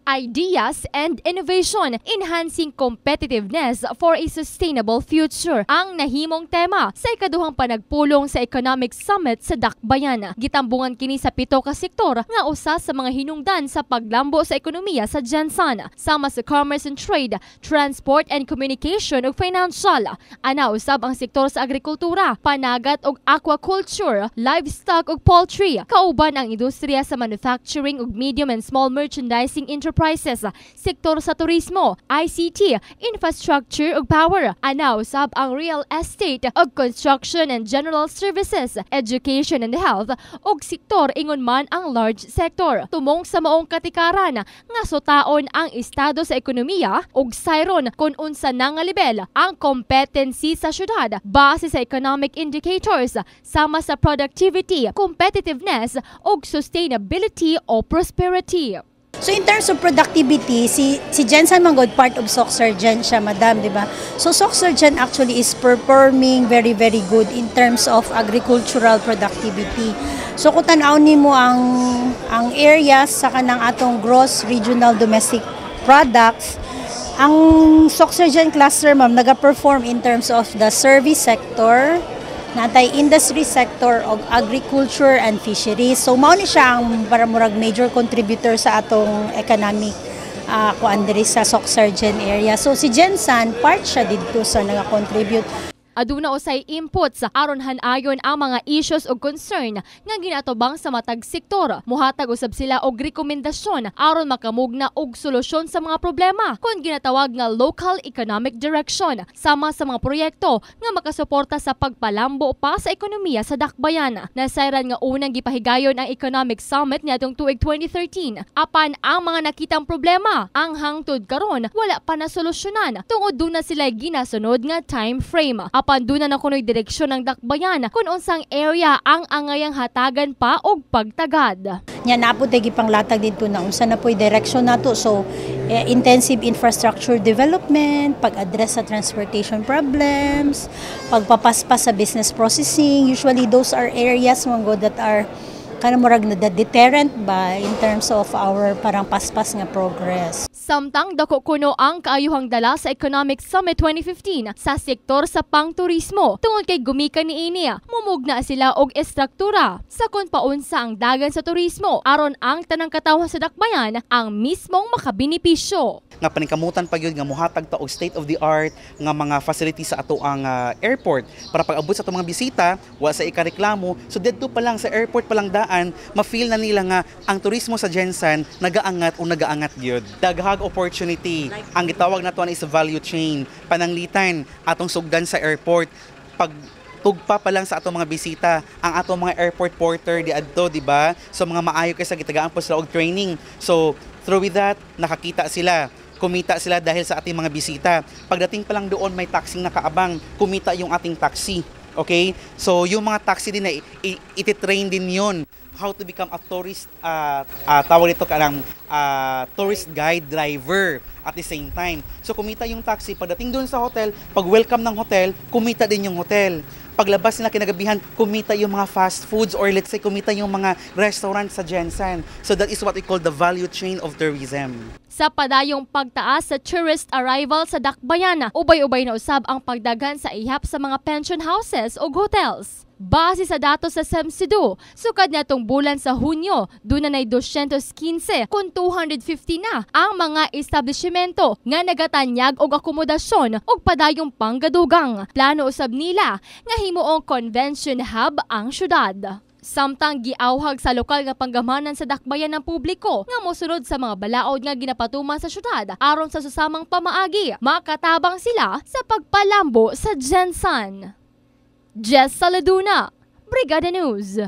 Ideas and Innovation, Enhancing Competitiveness for a Sustainable Future ang nahimong tema sa ikaduhang panagpulong sa Economic Summit sa Dakbayan. Gitambungan kini sa 7 ka sektor nga usa sa mga hinungdan sa paglambo sa ekonomiya sa Gensan, sama sa Commerce and Trade, Transport and Communication ug Financial. Ana usab ang sektor sa agrikultura, panagat ug aquaculture, livestock ug poultry, kauban ang industriya sa manufacturing ug medium and small merchandising enterprises, sektor sa turismo, ICT, infrastructure ug power. Ana usab ang real estate ug construction and general services, education and health ug sektor ingon man ang large sector. Tumong sa maong katikaran nga sutaon ang estado sa ekonomiya ug sayron kung unsa na nga level ang competency sa syudad base sa economic indicators sama sa productivity, competitiveness ug sustainability o prosperity. So in terms of productivity, si Gensan Manggod part of SOCSurgen siya, madam, di ba? So SOCSurgen actually is performing very good in terms of agricultural productivity. So kung tanaw nimo ang areas sa kanang atong gross regional domestic products, ang SOCSurgen cluster, ma'am, naga-perform in terms of the service sector, natay industry sector of agriculture and fisheries. So mao ni siya ang paramurag major contributor sa atong economic kuan diri sa SOCSurgen area. So si Gensan part siya didto sa naga-contribute. Aduna usay inputs aron han-ayon ang mga issues o concern nga ginatubang sa matag sektor. Muhatag usab sila og rekomendasyon aron makamugna og solusyon sa mga problema kon ginatawag nga local economic direction sama sa mga proyekto nga makasuporta sa pagpalambo pa sa ekonomiya sa Dakbayan. Nasayran nga unang gipahigayon ang Economic Summit niadtong tuig 2013. Apan ang mga nakitang problema ang hangtod karon wala pa na solusyonan tungod duna sila ginasunod nga time frame. Apan doon na kunoy direksyon ng Dakbayan kung unsang area ang angayang hatagan pa og pagtagad. Nya napo tay gipanglatag dito na unsa na poy direksyon nato. So intensive infrastructure development, pag-address sa transportation problems, pagpapaspas sa business processing. Usually those are areas mga that are kanamurag na deterrent ba in terms of our parang paspas nga progress. Samtang dako kuno ang kaayuhang dala sa Economic Summit 2015 sa sektor sa pangturismo. Tungod kay gumikan niini, mumugna sila og estruktura sa kung paunsa ang dagan sa turismo aron ang tanang katawhan sa Dakbayan ang mismong makabenepisyo. Nga paningkamutan pa gyud nga mohatag ta og state of the art nga mga facilities sa ato ang airport para pag-abot sa ato mga bisita wa sa ikareklamo. So didto pa lang sa airport pa lang daan ma-feel na nila nga ang turismo sa Gensan nagaangat o nagaangat gyud. Daghang opportunity. Ang gitawag nato is value chain. Pananglitan atong sugdan sa airport. Pag tugpa pa lang sa atong mga bisita, ang atong mga airport porter di adto, di ba? So mga maayo kay sa gitagaan po sila og training. So through with that, nakakita sila. Kumita sila dahil sa ating mga bisita. Pagdating pa lang doon, may taxing nakaabang. Kumita yung ating taxi. Okay? So, yung mga taxi din na ititrain din yun. How to become a tourist, tawag ito kanang tourist guide driver at the same time. So, kumita yung taxi. Pagdating doon sa hotel, pag welcome ng hotel, kumita din yung hotel. Paglabas nila kinagabihan, kumita yung mga fast foods or let's say kumita yung mga restaurant sa Gensan. So that is what we call the value chain of tourism. Sa padayong pagtaas sa tourist arrival sa Dakbayan, ubay-ubay na usab ang pagdagan sa ihap sa mga pension houses o hotels. Base sa datos sa SEMSIDO, sukad natong bulan sa Hunyo, doon na 215 kung 250 na ang mga establishmento nga nagatanyag og akomodasyon og padayong panggadugang. Plano usab nila nga himuong convention hub ang syudad. Samtang giawhag sa lokal nga panggamanan sa Dakbayan ng publiko nga mosunod sa mga balaod nga ginapatuman sa syudad aron sa susamang pamaagi, makatabang sila sa pagpalambo sa Gensan. Jess Saladuna, Brigada News.